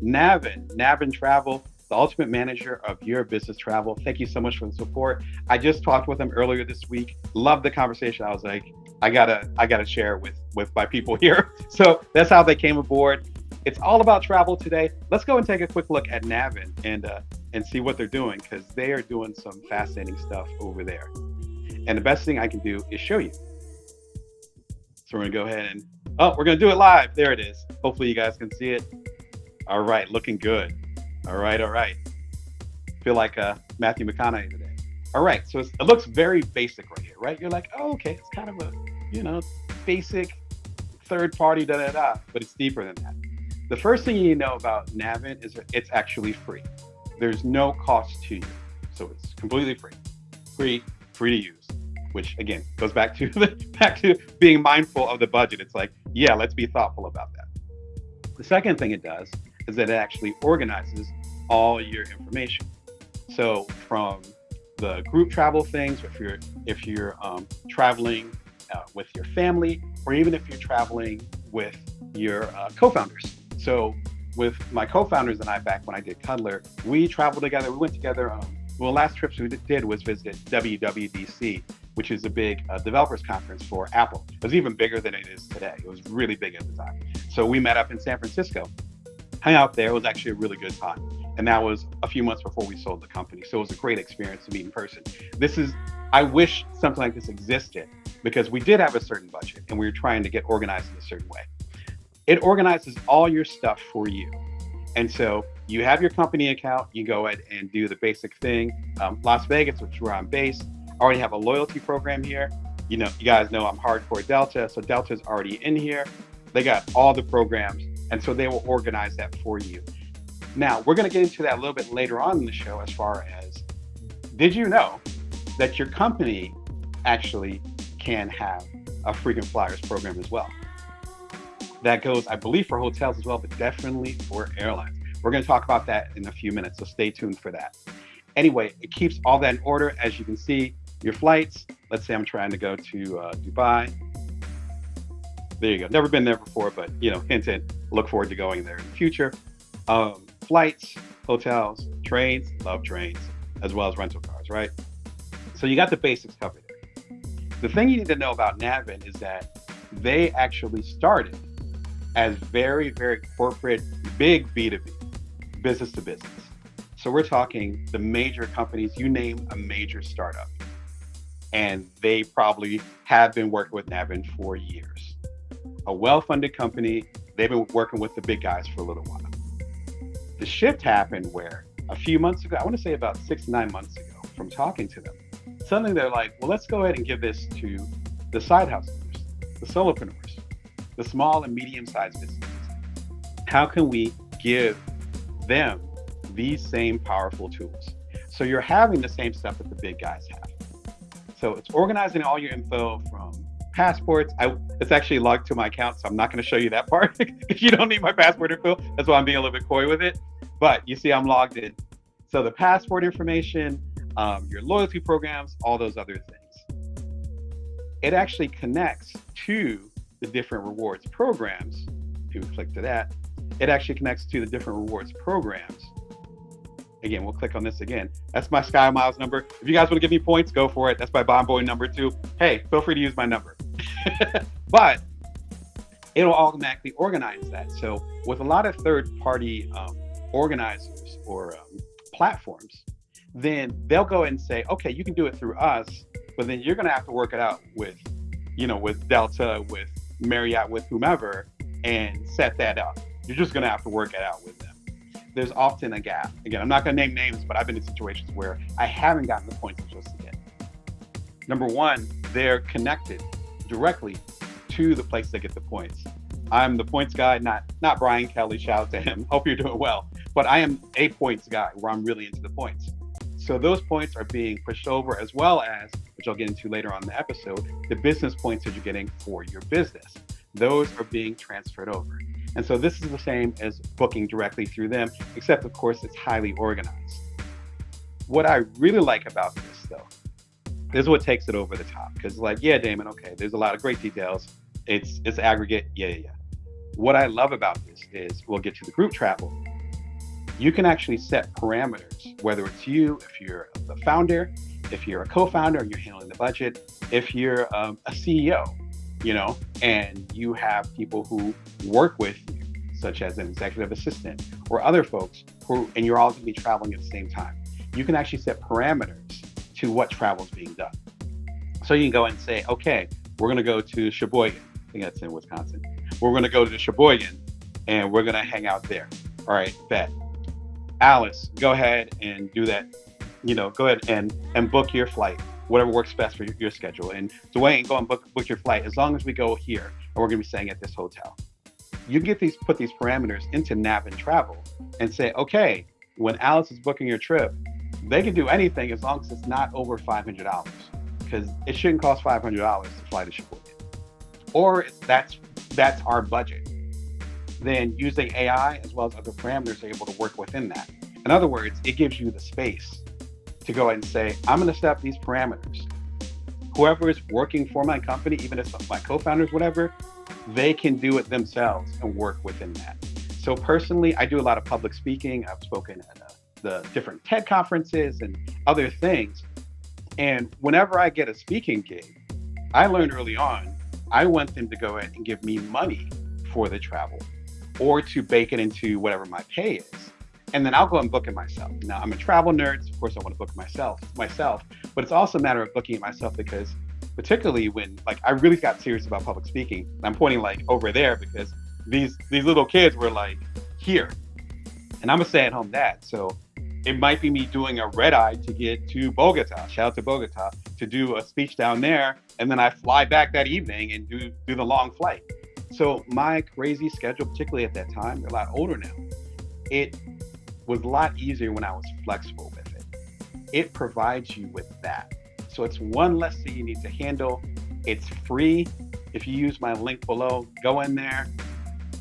Navan Travel, the ultimate manager of your business travel. Thank you so much for the support. I just talked with him earlier this week. Loved the conversation. I was like, I gotta share it with my people here. So that's how they came aboard. It's all about travel today. Let's go and take a quick look at Navan and see what they're doing, because they are doing some fascinating stuff over there. And the best thing I can do is show you. So we're gonna go ahead and we're gonna do it live. There it is. Hopefully you guys can see it. All right, looking good. All right, all right. Feel like Matthew McConaughey today. All right, so it looks very basic right here, right? You're like, oh, okay, it's kind of a, basic third party, da da da, but it's deeper than that. The first thing you need to know about Navan is that it's actually free. There's no cost to you, so it's completely free to use. Which again goes back to being mindful of the budget. It's like, yeah, let's be thoughtful about that. The second thing it does is that it actually organizes all your information. So from the group travel things, if you're traveling with your family, or even if you're traveling with your co-founders. So with my co-founders and I, back when I did Cuddler, we traveled together. We went together. Last trips we did was visit WWDC, which is a big developers conference for Apple. It was even bigger than it is today. It was really big at the time. So we met up in San Francisco, hung out there. It was actually a really good time. And that was a few months before we sold the company. So it was a great experience to meet in person. I wish something like this existed, because we did have a certain budget and we were trying to get organized in a certain way. It organizes all your stuff for you. And so you have your company account, you go ahead and do the basic thing. Las Vegas, which is where I'm based, already have a loyalty program here. You guys know I'm hardcore Delta, so Delta's already in here. They got all the programs, and so they will organize that for you. Now, we're going to get into that a little bit later on in the show, as far as, did you know that your company actually can have a frequent flyers program as well? That goes, I believe, for hotels as well, but definitely for airlines. We're going to talk about that in a few minutes, so stay tuned for that. Anyway, it keeps all that in order. As you can see, your flights, let's say I'm trying to go to Dubai. There you go. Never been there before, but hint, hint, look forward to going there in the future. Flights, hotels, trains, love trains, as well as rental cars, right? So you got the basics covered there. The thing you need to know about Navan is that they actually started as very, very corporate, big B2B, business to business. So we're talking the major companies, you name a major startup, and they probably have been working with Navan for years. A well-funded company, they've been working with the big guys for a little while. The shift happened where a few months ago, I want to say about 6 to 9 months ago, from talking to them, suddenly they're like, well, let's go ahead and give this to the side hustlers, the solopreneurs, the small and medium-sized businesses. How can we give them these same powerful tools? So you're having the same stuff that the big guys have. So it's organizing all your info from passports. It's actually logged to my account, so I'm not going to show you that part if you don't need my passport info. That's why I'm being a little bit coy with it. But you see I'm logged in. So the passport information, your loyalty programs, all those other things. It actually connects to the different rewards programs. If you click to that, it actually connects to the different rewards programs. Again, we'll click on this again. That's my Sky Miles number. If you guys want to give me points, go for it. That's my Bond Boy number too. Hey, feel free to use my number. But it'll automatically organize that. So with a lot of third-party organizers or platforms, then they'll go and say, okay, you can do it through us, but then you're going to have to work it out with, with Delta, with Marriott, with whomever, and set that up. You're just going to have to work it out with them. There's often a gap. Again, I'm not going to name names, but I've been in situations where I haven't gotten the points just yet. Number one, they're connected directly to the place they get the points. I'm the points guy, not Brian Kelly. Shout out to him. Hope you're doing well. But I am a points guy where I'm really into the points. So those points are being pushed over, as well as, which I'll get into later on in the episode, the business points that you're getting for your business. Those are being transferred over. And so this is the same as booking directly through them, except of course it's highly organized. What I really like about this though, this is what takes it over the top. Because yeah, Damon, okay, there's a lot of great details. It's aggregate, yeah. What I love about this is, we'll get to the group travel. you can actually set parameters, whether it's you, if you're the founder, if you're a co-founder and you're handling the budget, if you're a CEO, and you have people who work with you, such as an executive assistant or other folks and you're all going to be traveling at the same time. You can actually set parameters to what travel is being done. So you can go and say, okay, we're going to go to Sheboygan. I think that's in Wisconsin. We're going to go to Sheboygan and we're going to hang out there. All right, bet. Alice, go ahead and do that. Go ahead and book your flight, whatever works best for your schedule. And Dwayne, go and book your flight as long as we go here and we're going to be staying at this hotel. You can put these parameters into Navan Travel and say, okay, when Alice is booking your trip, they can do anything as long as it's not over $500, because it shouldn't cost $500 to fly to Sheboygan. Or that's our budget. Then using AI as well as other parameters are able to work within that. In other words, it gives you the space to go ahead and say, I'm going to set up these parameters. Whoever is working for my company, even if it's my co-founders, whatever, they can do it themselves and work within that. So personally, I do a lot of public speaking. I've spoken at the different TED conferences and other things. And whenever I get a speaking gig, I learned early on, I want them to go ahead and give me money for the travel or to bake it into whatever my pay is. And then I'll go and book it myself. Now, I'm a travel nerd, so of course I want to book it myself, but it's also a matter of booking it myself because particularly when I really got serious about public speaking. I'm pointing over there because these little kids were here, and I'm a stay-at-home dad. So it might be me doing a red eye to get to Bogota, shout out to Bogota, to do a speech down there, and then I fly back that evening and do the long flight. So my crazy schedule, particularly at that time, they're a lot older now. It was a lot easier when I was flexible with it. It provides you with that. So it's one less thing you need to handle. It's free. If you use my link below, go in there.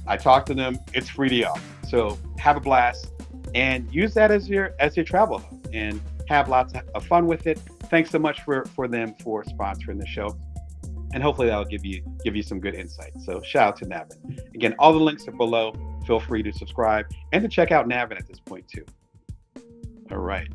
I talk to them. It's free to y'all. So have a blast and use that as your travel hub and have lots of fun with it. Thanks so much for them for sponsoring the show. And hopefully that'll give you some good insight. So shout out to Navan. Again, all the links are below. Feel free to subscribe and to check out Navan at this point too. All right.